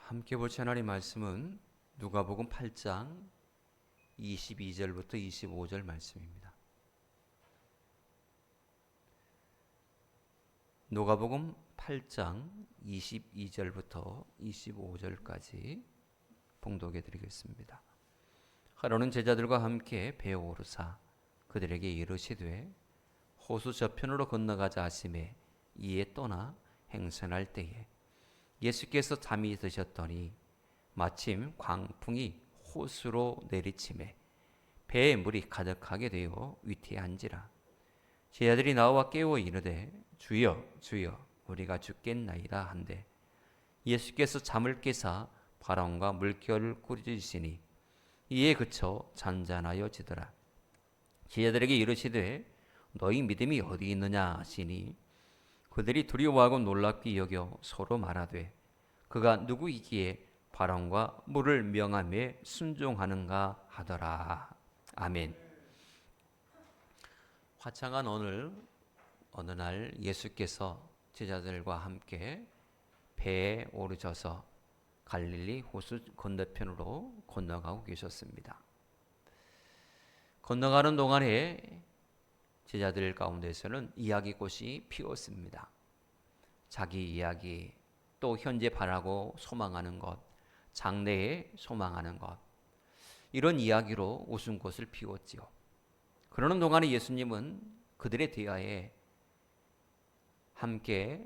함께 볼 하나님 말씀은 누가복음 8장 22절부터 25절 말씀입니다. 누가복음 8장 22절부터 25절까지 봉독해 드리겠습니다. 하루는 제자들과 함께 배에 오르사 그들에게 이르시되 호수 저편으로 건너가자 하시매 이에 떠나 행선할 때에 예수께서 잠이 드셨더니 마침 광풍이 호수로 내리치매 배에 물이 가득하게 되어 위태한지라. 제자들이 나와 깨워 이르되 주여 주여 우리가 죽겠나이다 한데 예수께서 잠을 깨사 바람과 물결을 꾸짖으시니 이에 그쳐 잔잔하여 지더라. 제자들에게 이르시되 너희 믿음이 어디 있느냐 하시니 그들이 두려워하고 놀랍게 여겨 서로 말하되 그가 누구이기에 바람과 물을 명하며 순종하는가 하더라. 아멘. 화창한 어느 날 예수께서 제자들과 함께 배에 오르셔서 갈릴리 호수 건너편으로 건너가고 계셨습니다. 건너가는 동안에 제자들 가운데서는 이야기꽃이 피었습니다. 자기 이야기, 또 현재 바라고 소망하는 것, 장래에 소망하는 것, 이런 이야기로 웃음꽃을 피웠지요. 그러는 동안에 예수님은 그들의 대화에 함께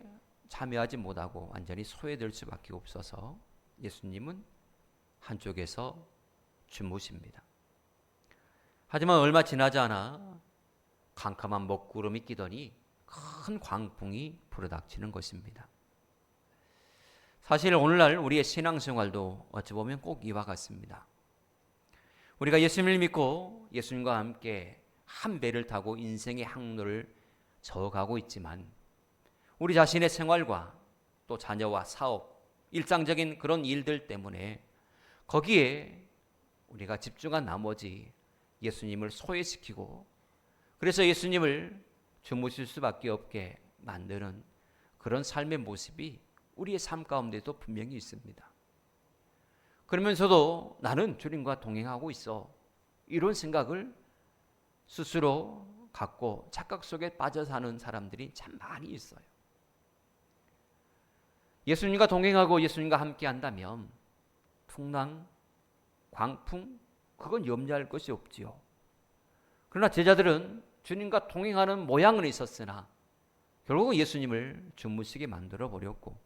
참여하지 못하고 완전히 소외될 수밖에 없어서 예수님은 한쪽에서 주무십니다. 하지만 얼마 지나지 않아 캄캄한 먹구름이 끼더니 큰 광풍이 불어닥치는 것입니다. 사실 오늘날 우리의 신앙생활도 어찌 보면 꼭 이와 같습니다. 우리가 예수님을 믿고 예수님과 함께 한 배를 타고 인생의 항로를 저어가고 있지만 우리 자신의 생활과 또 자녀와 사업, 일상적인 그런 일들 때문에 거기에 우리가 집중한 나머지 예수님을 소외시키고 그래서 예수님을 주무실 수밖에 없게 만드는 그런 삶의 모습이 우리의 삶 가운데도 분명히 있습니다. 그러면서도 나는 주님과 동행하고 있어. 이런 생각을 스스로 갖고 착각 속에 빠져 사는 사람들이 참 많이 있어요. 예수님과 동행하고 예수님과 함께 한다면 풍랑, 광풍, 그건 염려할 것이 없지요. 그러나 제자들은 주님과 동행하는 모양은 있었으나 결국은 예수님을 주무시게 만들어 버렸고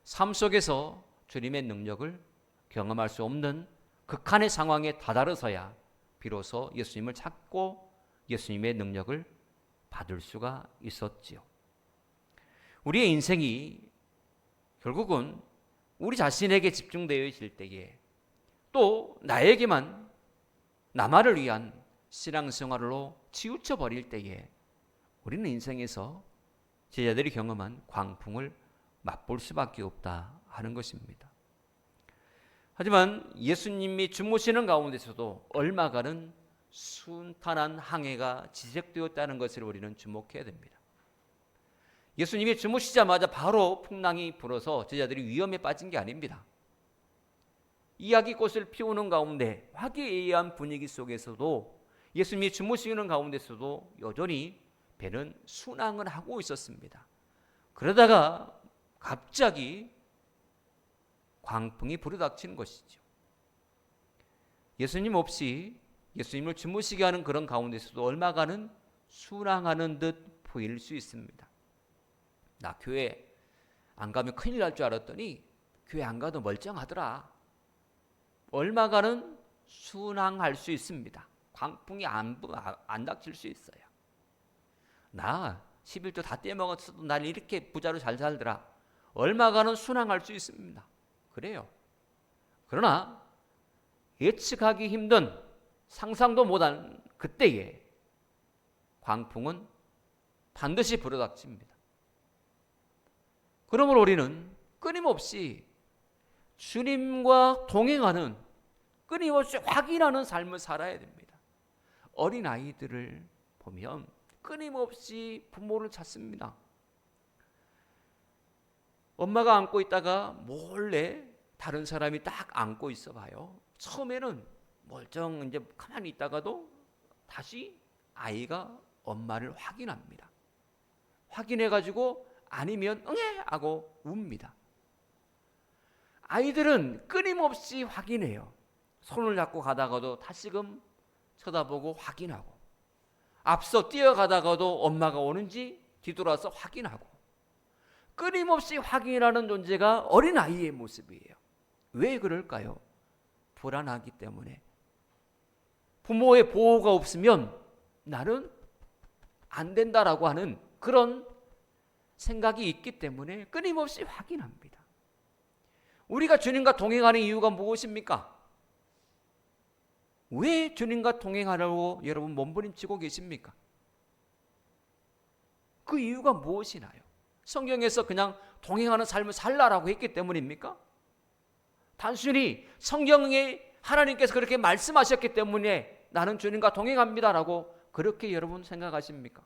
삶 속에서 주님의 능력을 경험할 수 없는 극한의 상황에 다다르서야 비로소 예수님을 찾고 예수님의 능력을 받을 수가 있었지요. 우리의 인생이 결국은 우리 자신에게 집중되어 있을 때에 또 나에게만 나만을 위한 신앙생활로 치우쳐 버릴 때에 우리는 인생에서 제자들이 경험한 광풍을 맛볼 수밖에 없다 하는 것입니다. 하지만 예수님이 주무시는 가운데서도 얼마간은 순탄한 항해가 지속되었다는 것을 우리는 주목해야 됩니다. 예수님이 주무시자마자 바로 풍랑이 불어서 제자들이 위험에 빠진 게 아닙니다. 이야기꽃을 피우는 가운데 화기애애한 분위기 속에서도 예수님이 주무시는 가운데서도 여전히 배는 순항을 하고 있었습니다. 그러다가 갑자기 광풍이 불어닥치는 것이죠. 예수님 없이 예수님을 주무시게 하는 그런 가운데서도 얼마간은 순항하는 듯 보일 수 있습니다. 나 교회 안 가면 큰일 날 줄 알았더니 교회 안 가도 멀쩡하더라. 얼마간은 순항할 수 있습니다. 광풍이 안 닥칠 수 있어요. 나 11조 다 떼먹었어도 난 이렇게 부자로 잘 살더라. 얼마간은 순항할 수 있습니다. 그래요. 그러나 예측하기 힘든 상상도 못한 그때에 광풍은 반드시 불어닥칩니다. 그러므로 우리는 끊임없이 주님과 동행하는 끊임없이 확인하는 삶을 살아야 됩니다. 어린아이들을 보면 끊임없이 부모를 찾습니다. 엄마가 안고 있다가 몰래 다른 사람이 딱 안고 있어 봐요. 처음에는 멀쩡 이제 가만히 있다가도 다시 아이가 엄마를 확인합니다. 확인해가지고 아니면 응애 하고 웁니다. 아이들은 끊임없이 확인해요. 손을 잡고 가다가도 다시금 쳐다보고 확인하고, 앞서 뛰어가다가도 엄마가 오는지 뒤돌아서 확인하고, 끊임없이 확인하는 존재가 어린아이의 모습이에요. 왜 그럴까요? 불안하기 때문에. 부모의 보호가 없으면 나는 안 된다라고 하는 그런 생각이 있기 때문에 끊임없이 확인합니다. 우리가 주님과 동행하는 이유가 무엇입니까? 왜 주님과 동행하려고 여러분 몸부림치고 계십니까? 그 이유가 무엇이나요? 성경에서 그냥 동행하는 삶을 살라라고 했기 때문입니까? 단순히 성경에 하나님께서 그렇게 말씀하셨기 때문에 나는 주님과 동행합니다라고 그렇게 여러분 생각하십니까?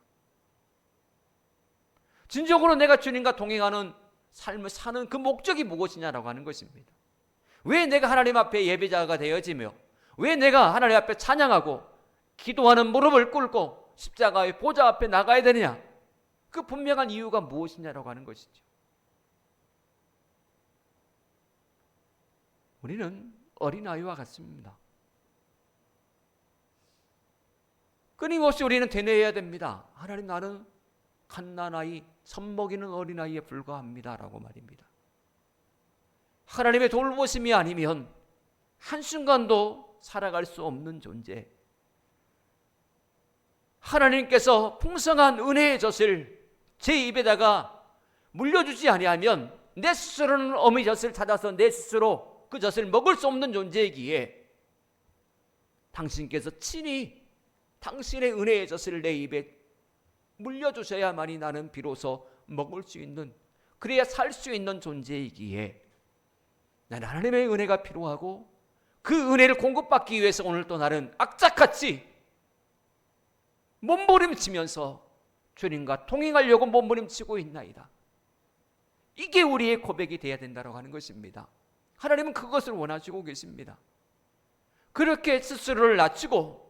진정으로 내가 주님과 동행하는 삶을 사는 그 목적이 무엇이냐라고 하는 것입니다. 왜 내가 하나님 앞에 예배자가 되어지며, 왜 내가 하나님 앞에 찬양하고 기도하는 무릎을 꿇고 십자가의 보좌 앞에 나가야 되느냐? 그 분명한 이유가 무엇이냐라고 하는 것이죠. 우리는 어린아이와 같습니다. 끊임없이 우리는 되뇌어야 됩니다. 하나님, 나는 갓난아이, 젖먹이는 어린아이에 불과합니다라고 말입니다. 하나님의 돌보심이 아니면 한순간도 살아갈 수 없는 존재, 하나님께서 풍성한 은혜의 젖을 제 입에다가 물려주지 아니하면 내 스스로는 어머니 젖을 찾아서 내 스스로 그 젖을 먹을 수 없는 존재이기에 당신께서 친히 당신의 은혜의 젖을 내 입에 물려주셔야만이 나는 비로소 먹을 수 있는, 그래야 살 수 있는 존재이기에 나는 하나님의 은혜가 필요하고, 그 은혜를 공급받기 위해서 오늘 또 나는 악착같이 몸부림치면서 주님과 동행하려고 몸부림치고 있나이다. 이게 우리의 고백이 되어야 된다고 하는 것입니다. 하나님은 그것을 원하시고 계십니다. 그렇게 스스로를 낮추고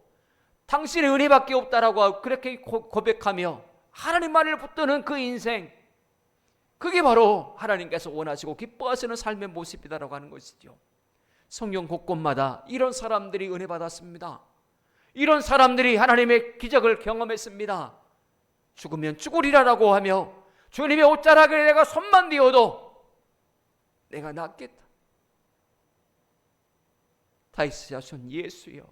당신의 은혜밖에 없다라고 그렇게 고백하며 하나님만을 붙드는 그 인생, 그게 바로 하나님께서 원하시고 기뻐하시는 삶의 모습이다라고 하는 것이죠. 성경 곳곳마다 이런 사람들이 은혜 받았습니다. 이런 사람들이 하나님의 기적을 경험했습니다. 죽으면 죽으리라라고 하며 주님의 옷자락에 내가 손만 대어도 내가 낫겠다. 다윗의 자손 예수여,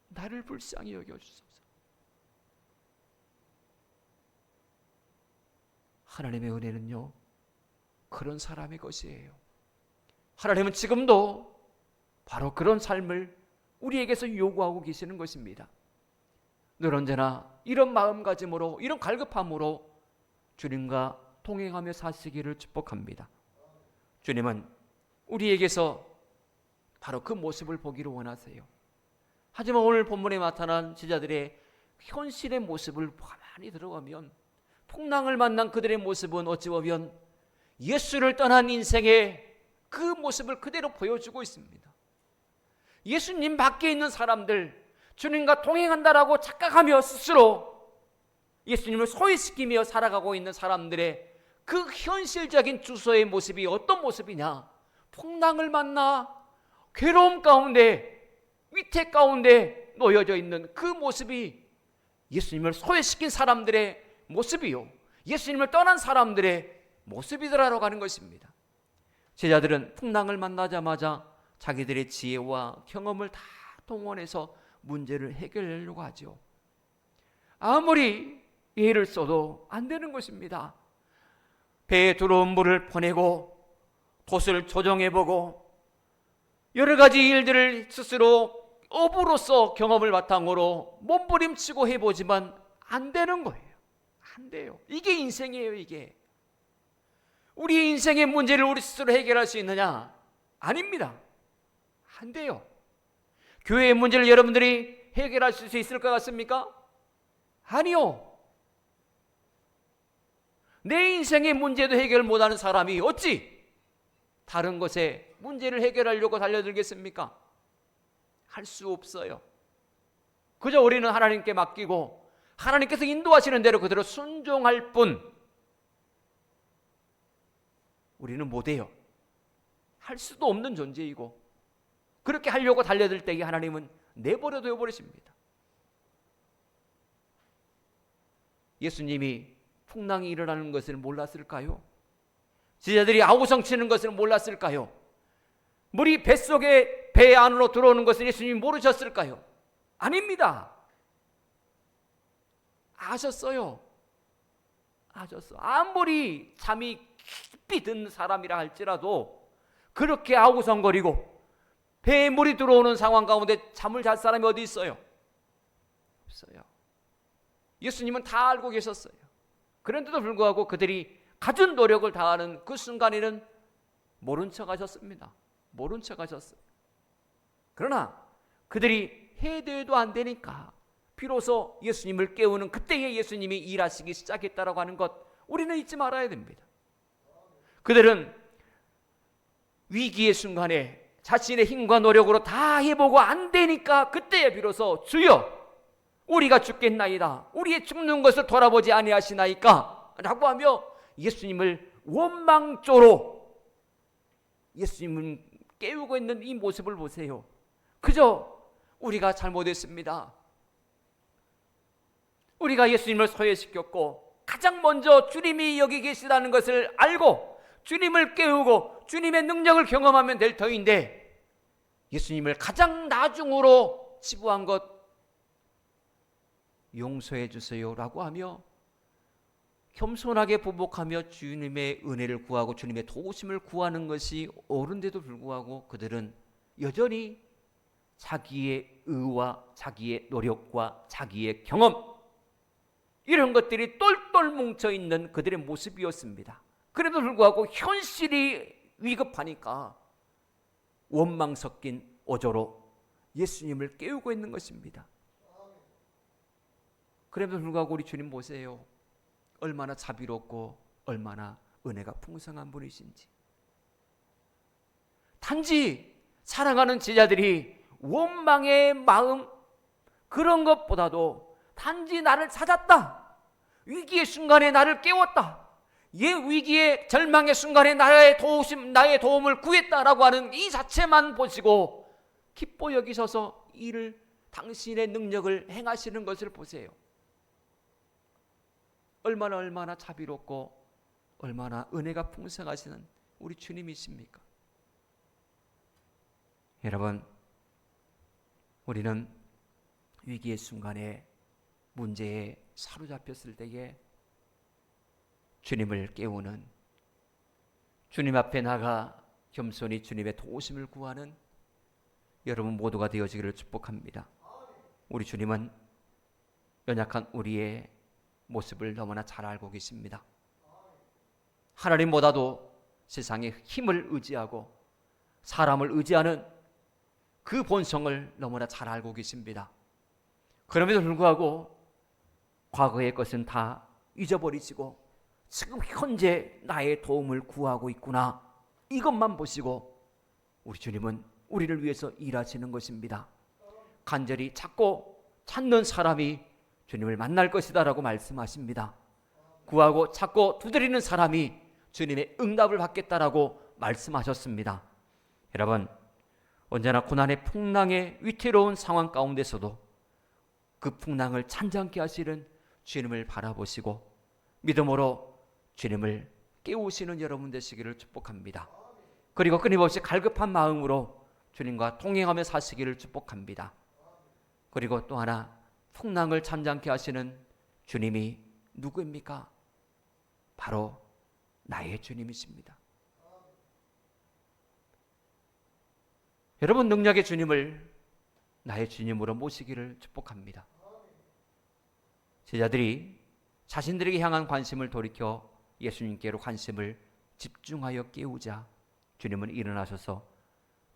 나를 불쌍히 여겨주소서. 하나님의 은혜는요, 그런 사람의 것이에요. 하나님은 지금도 바로 그런 삶을 우리에게서 요구하고 계시는 것입니다. 늘 언제나 이런 마음가짐으로, 이런 갈급함으로 주님과 동행하며 사시기를 축복합니다. 주님은 우리에게서 바로 그 모습을 보기를 원하세요. 하지만 오늘 본문에 나타난 제자들의 현실의 모습을 가만히 들어가면, 풍랑을 만난 그들의 모습은 어찌 보면 예수를 떠난 인생의 그 모습을 그대로 보여주고 있습니다. 예수님 밖에 있는 사람들, 주님과 동행한다라고 착각하며 스스로 예수님을 소외시키며 살아가고 있는 사람들의 그 현실적인 주소의 모습이 어떤 모습이냐? 풍랑을 만나 괴로움 가운데, 위태 가운데 놓여져 있는 그 모습이 예수님을 소외시킨 사람들의 모습이요, 예수님을 떠난 사람들의 모습이더라라고 하는 것입니다. 제자들은 풍랑을 만나자마자 자기들의 지혜와 경험을 다 동원해서 문제를 해결하려고 하죠. 아무리 애를 써도 안 되는 것입니다. 배에 들어온 물을 퍼내고 돛을 조정해보고 여러 가지 일들을 스스로 업으로서 경험을 바탕으로 몸부림치고 해보지만 안 되는 거예요. 안 돼요. 이게 인생이에요. 이게 우리 인생의 문제를 우리 스스로 해결할 수 있느냐? 아닙니다. 안 돼요. 교회의 문제를 여러분들이 해결할 수 있을 것 같습니까? 아니요. 내 인생의 문제도 해결 못하는 사람이 어찌 다른 것에 문제를 해결하려고 달려들겠습니까? 할 수 없어요. 그저 우리는 하나님께 맡기고 하나님께서 인도하시는 대로 그대로 순종할 뿐 우리는 못해요. 할 수도 없는 존재이고 그렇게 하려고 달려들 때에 하나님은 내버려둬 버리십니다. 예수님이 풍랑이 일어나는 것을 몰랐을까요? 제자들이 아우성 치는 것을 몰랐을까요? 물이 뱃속에 배 안으로 들어오는 것을 예수님이 모르셨을까요? 아닙니다. 아셨어요. 아무리 잠이 깊이 든 사람이라 할지라도 그렇게 아우성거리고 배에 물이 들어오는 상황 가운데 잠을 잘 사람이 어디 있어요? 없어요. 예수님은 다 알고 계셨어요. 그런데도 불구하고 그들이 갖은 노력을 다하는 그 순간에는 모른 척 하셨습니다. 모른 척 하셨어요. 그러나 그들이 해대도 안 되니까 비로소 예수님을 깨우는 그때에 예수님이 일하시기 시작했다라고 하는 것 우리는 잊지 말아야 됩니다. 그들은 위기의 순간에 자신의 힘과 노력으로 다 해보고 안 되니까 그때에 비로소 주여 우리가 죽겠나이다. 우리의 죽는 것을 돌아보지 아니하시나이까 라고 하며 예수님을 원망조로 예수님을 깨우고 있는 이 모습을 보세요. 그저 우리가 잘못했습니다. 우리가 예수님을 소외시켰고 가장 먼저 주님이 여기 계시다는 것을 알고 주님을 깨우고 주님의 능력을 경험하면 될 터인데 예수님을 가장 나중으로 치부한 것 용서해 주세요라고 하며 겸손하게 보복하며 주님의 은혜를 구하고 주님의 도우심을 구하는 것이 옳은데도 불구하고 그들은 여전히 자기의 의와 자기의 노력과 자기의 경험 이런 것들이 똘똘 뭉쳐있는 그들의 모습이었습니다. 그래도 불구하고 현실이 위급하니까 원망 섞인 어조로 예수님을 깨우고 있는 것입니다. 그래도 불구하고 우리 주님 보세요. 얼마나 자비롭고 얼마나 은혜가 풍성한 분이신지. 단지 사랑하는 제자들이 원망의 마음 그런 것보다도 단지 나를 찾았다. 위기의 순간에 나를 깨웠다. 위기의 절망의 순간에 나의 도움을 구했다라고 하는 이 자체만 보시고 기뻐 여기셔서 이를 당신의 능력을 행하시는 것을 보세요. 얼마나 자비롭고 얼마나 은혜가 풍성하시는 우리 주님이십니까? 여러분, 우리는 위기의 순간에 문제에 사로잡혔을 때에 주님을 깨우는 주님 앞에 나가 겸손히 주님의 도우심을 구하는 여러분 모두가 되어지기를 축복합니다. 우리 주님은 연약한 우리의 모습을 너무나 잘 알고 계십니다. 하나님보다도 세상의 힘을 의지하고 사람을 의지하는 그 본성을 너무나 잘 알고 계십니다. 그럼에도 불구하고 과거의 것은 다 잊어버리시고 지금 현재 나의 도움을 구하고 있구나 이것만 보시고 우리 주님은 우리를 위해서 일하시는 것입니다. 간절히 찾는 사람이 주님을 만날 것이다 라고 말씀하십니다. 구하고 찾고 두드리는 사람이 주님의 응답을 받겠다라고 말씀하셨습니다. 여러분, 언제나 고난의 풍랑의 위태로운 상황 가운데서도 그 풍랑을 찬장케 하시는 주님을 바라보시고 믿음으로 주님을 깨우시는 여러분 되시기를 축복합니다. 그리고 끊임없이 갈급한 마음으로 주님과 동행하며 사시기를 축복합니다. 그리고 또 하나 풍랑을 잠잠케 하시는 주님이 누구입니까? 바로 나의 주님이십니다. 여러분 능력의 주님을 나의 주님으로 모시기를 축복합니다. 제자들이 자신들에게 향한 관심을 돌이켜 예수님께로 관심을 집중하여 깨우자 주님은 일어나셔서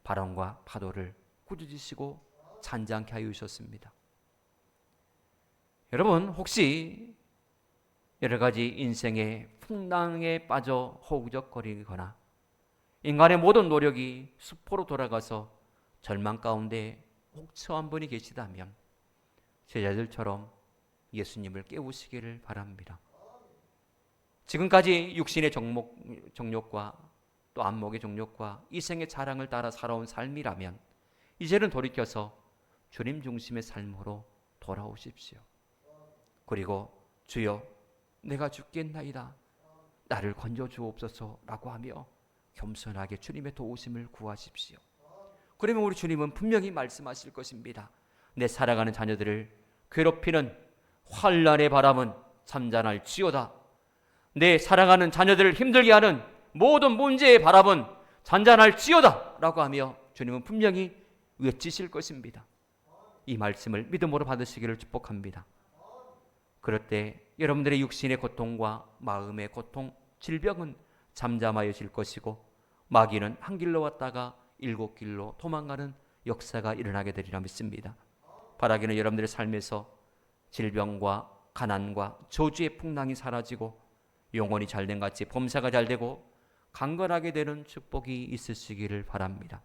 바람과 파도를 꾸짖으시고 잔잔케 하여 주셨습니다. 여러분 혹시 여러 가지 인생의 풍랑에 빠져 허우적거리거나 인간의 모든 노력이 수포로 돌아가서 절망 가운데 혹처 한 분이 계시다면 제자들처럼 예수님을 깨우시기를 바랍니다. 지금까지 육신의 정욕과 또 안목의 정욕과 이생의 자랑을 따라 살아온 삶이라면 이제는 돌이켜서 주님 중심의 삶으로 돌아오십시오. 그리고 주여 내가 죽겠나이다 나를 건져 주옵소서라고 하며 겸손하게 주님의 도우심을 구하십시오. 그러면 우리 주님은 분명히 말씀하실 것입니다. 내 살아가는 자녀들을 괴롭히는 환난의 바람은 잠잠할지어다. 내 살아가는 자녀들을 힘들게 하는 모든 문제의 바람은 잔잔할지어다 라고 하며 주님은 분명히 외치실 것입니다. 이 말씀을 믿음으로 받으시기를 축복합니다. 그럴 때 여러분들의 육신의 고통과 마음의 고통, 질병은 잠잠하여질 것이고 마귀는 한 길로 왔다가 일곱 길로 도망가는 역사가 일어나게 되리라 믿습니다. 바라기는 여러분들의 삶에서 질병과 가난과 저주의 풍랑이 사라지고 영혼이 잘된 같이 범사가 잘되고 강건하게 되는 축복이 있으시기를 바랍니다.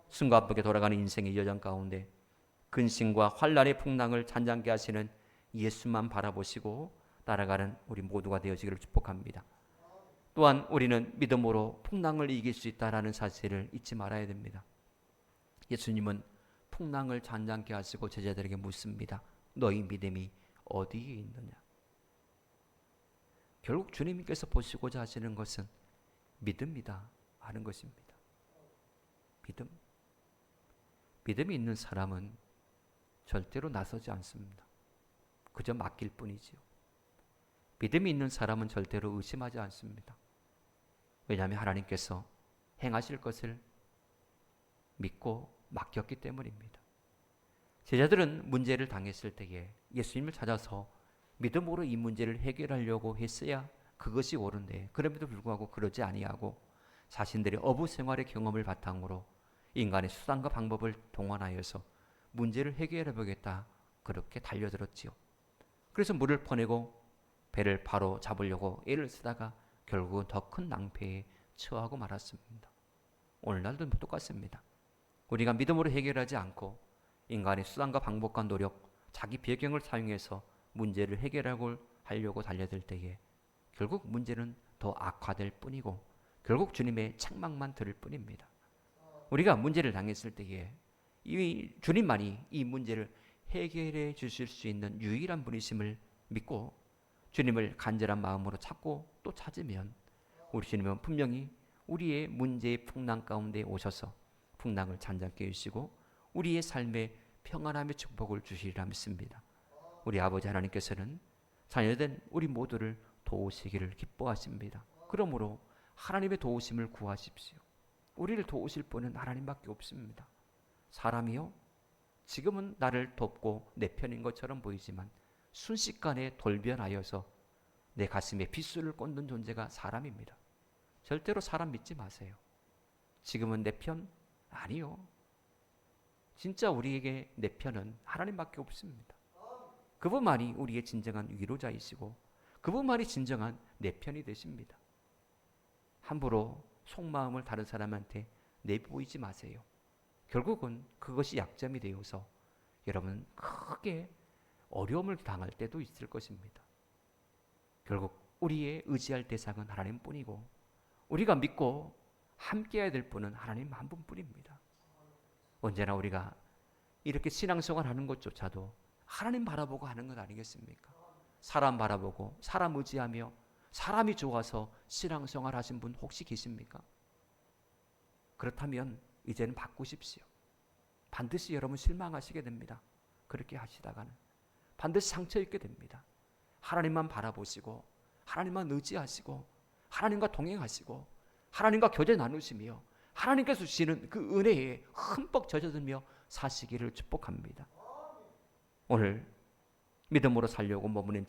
숨가쁘게 돌아가는 인생의 여정 가운데 근심과 환난의 풍랑을 잔잔케 하시는 예수만 바라보시고 따라가는 우리 모두가 되어지기를 축복합니다. 또한 우리는 믿음으로 풍랑을 이길 수 있다는 사실을 잊지 말아야 됩니다. 예수님은 풍랑을 잔잔케 하시고 제자들에게 묻습니다. 너희 믿음이 어디에 있느냐? 결국 주님께서 보시고자 하시는 것은 믿음이다 하는 것입니다. 믿음이 있는 사람은 절대로 나서지 않습니다. 그저 맡길 뿐이지요. 믿음이 있는 사람은 절대로 의심하지 않습니다. 왜냐하면 하나님께서 행하실 것을 믿고 맡겼기 때문입니다. 제자들은 문제를 당했을 때에 예수님을 찾아서 믿음으로 이 문제를 해결하려고 했어야 그것이 옳은데 그럼에도 불구하고 그러지 아니하고 자신들의 어부 생활의 경험을 바탕으로 인간의 수단과 방법을 동원하여서 문제를 해결해 보겠다 그렇게 달려들었지요. 그래서 물을 퍼내고 배를 바로 잡으려고 애를 쓰다가 결국은 더 큰 낭패에 처하고 말았습니다. 오늘날도 똑같습니다. 우리가 믿음으로 해결하지 않고 인간의 수단과 방법과 노력, 자기 배경을 사용해서 문제를 해결하려고 달려들 때에 결국 문제는 더 악화될 뿐이고 결국 주님의 책망만 들을 뿐입니다. 우리가 문제를 당했을 때에 이 주님만이 이 문제를 해결해 주실 수 있는 유일한 분이심을 믿고 주님을 간절한 마음으로 찾고 또 찾으면 우리 주님은 분명히 우리의 문제의 풍랑 가운데 오셔서 풍랑을 잔잔케 해주시고 우리의 삶에 평안함의 축복을 주시리라 믿습니다. 우리 아버지 하나님께서는 자녀된 우리 모두를 도우시기를 기뻐하십니다. 그러므로 하나님의 도우심을 구하십시오. 우리를 도우실 분은 하나님밖에 없습니다. 사람이요 지금은 나를 돕고 내 편인 것처럼 보이지만 순식간에 돌변하여서 내 가슴에 빗줄을 꽂는 존재가 사람입니다. 절대로 사람 믿지 마세요. 지금은 내 편? 아니요. 진짜 우리에게 내 편은 하나님밖에 없습니다. 그분만이 우리의 진정한 위로자이시고 그분만이 진정한 내 편이 되십니다. 함부로 속마음을 다른 사람한테 내보이지 마세요. 결국은 그것이 약점이 되어서 여러분 크게 어려움을 당할 때도 있을 것입니다. 결국 우리의 의지할 대상은 하나님뿐이고 우리가 믿고 함께해야 될 분은 하나님 한 분뿐입니다. 언제나 우리가 이렇게 신앙생활하는 것조차도 하나님 바라보고 하는 것 아니겠습니까? 사람 바라보고 사람 의지하며 사람이 좋아서 신앙생활 하신 분 혹시 계십니까? 그렇다면 이제는 바꾸십시오. 반드시 여러분 실망하시게 됩니다. 그렇게 하시다가는 반드시 상처 입게 됩니다. 하나님만 바라보시고 하나님만 의지하시고 하나님과 동행하시고 하나님과 교제 나누시며 하나님께서 주시는 그 은혜에 흠뻑 젖어들며 사시기를 축복합니다. 오늘 믿음으로 살려고 머무는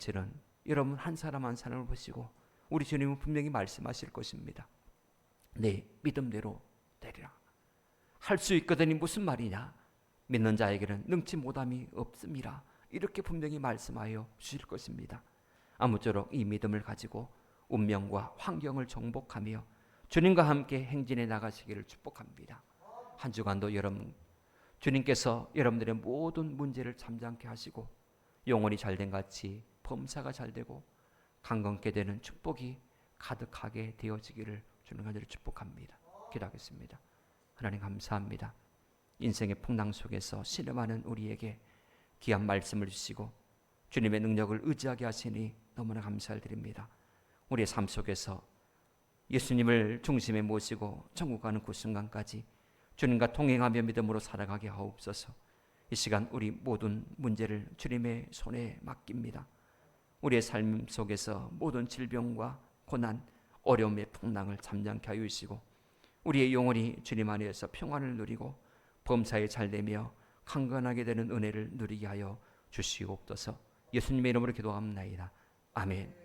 여러분 한 사람 한 사람을 보시고 우리 주님은 분명히 말씀하실 것입니다. 내 믿음대로 되리라. 할 수 있거든이 무슨 말이냐? 믿는 자에게는 능치 못함이 없음이라. 이렇게 분명히 말씀하여 주실 것입니다. 아무쪼록 이 믿음을 가지고 운명과 환경을 정복하며 주님과 함께 행진해 나가시기를 축복합니다. 한 주간도 여러분, 주님께서 여러분들의 모든 문제를 잠잠케 하시고 영혼이 잘된 같이 범사가 잘되고 강건케 되는 축복이 가득하게 되어지기를 주님 간절히 축복합니다. 기도하겠습니다. 하나님 감사합니다. 인생의 풍랑 속에서 신음하는 우리에게 귀한 말씀을 주시고 주님의 능력을 의지하게 하시니 너무나 감사를 드립니다. 우리의 삶 속에서 예수님을 중심에 모시고 천국 가는 그 순간까지 주님과 동행하며 믿음으로 살아가게 하옵소서. 이 시간 우리 모든 문제를 주님의 손에 맡깁니다. 우리의 삶 속에서 모든 질병과 고난, 어려움의 풍랑을 잠잠케 하여 주시고 우리의 영혼이 주님 안에서 평안을 누리고 범사에 잘되며 강건하게 되는 은혜를 누리게 하여 주시옵소서. 예수님의 이름으로 기도합나이다. 아멘.